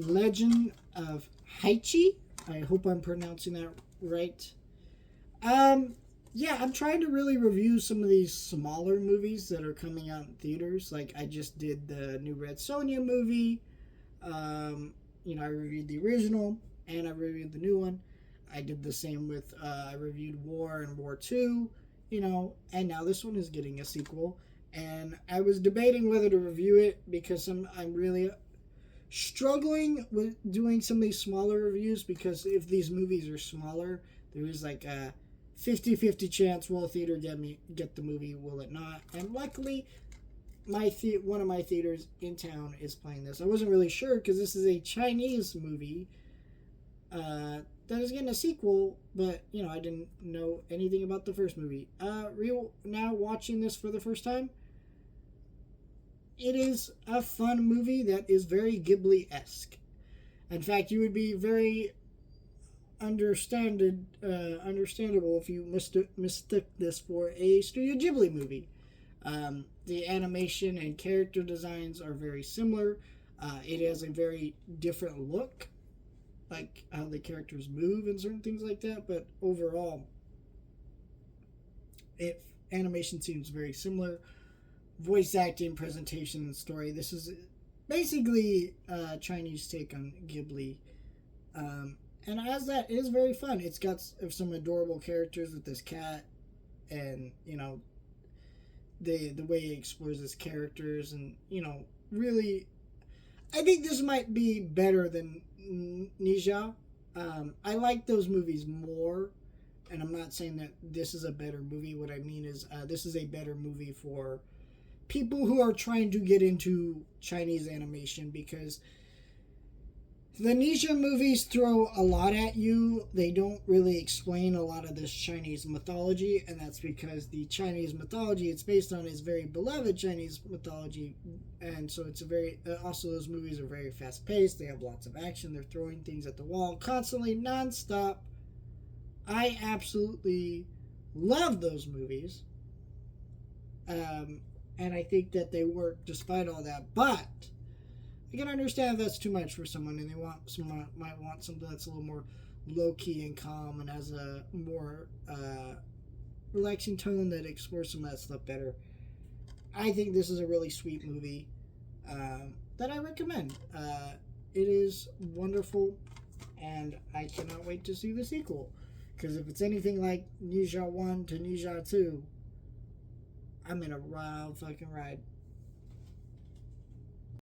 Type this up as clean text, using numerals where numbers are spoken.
Legend of Hei. I hope I'm pronouncing that right. Um, yeah, I'm trying to really review some of these smaller movies that are coming out in theaters. Like I just did the new Red Sonja movie. I reviewed the original and I reviewed the new one. I did the same with I reviewed War and War Two. And now this one is getting a sequel. And I was debating whether to review it because I'm really struggling with doing some of these smaller reviews because if these movies are smaller, there is like a 50-50 chance will a theater get the movie, will it not? And luckily, one of my theaters in town is playing this. I wasn't really sure because this is a Chinese movie that is getting a sequel, but I didn't know anything about the first movie. Now watching this for the first time, it is a fun movie that is very Ghibli-esque. In fact, you would be very understandable if you mistook this for a Studio Ghibli movie. The animation and character designs are very similar. It has a very different look, like how the characters move and certain things like that. But overall, animation seems very similar. Voice acting, presentation, and story. This is basically a Chinese take on Ghibli. And as that, it is very fun. It's got some adorable characters with this cat, and the way he explores his characters, and really, I think this might be better than Ninja. I like those movies more, and I'm not saying that this is a better movie. What I mean is, this is a better movie for people who are trying to get into Chinese animation, because the Ninja movies throw a lot at you. They don't really explain a lot of this Chinese mythology, and that's because the Chinese mythology it's based on is very beloved Chinese mythology, and so it's a very also those movies are very fast paced. They have lots of action. They're throwing things at the wall constantly, nonstop. I absolutely love those movies, and I think that they work despite all that, but I can understand if that's too much for someone, and someone might want something that's a little more low key and calm and has a more relaxing tone that explores some of that stuff better. I think this is a really sweet movie that I recommend. It is wonderful, and I cannot wait to see the sequel. Because if it's anything like Ninja 1 to Ninja 2, I'm in a wild fucking ride.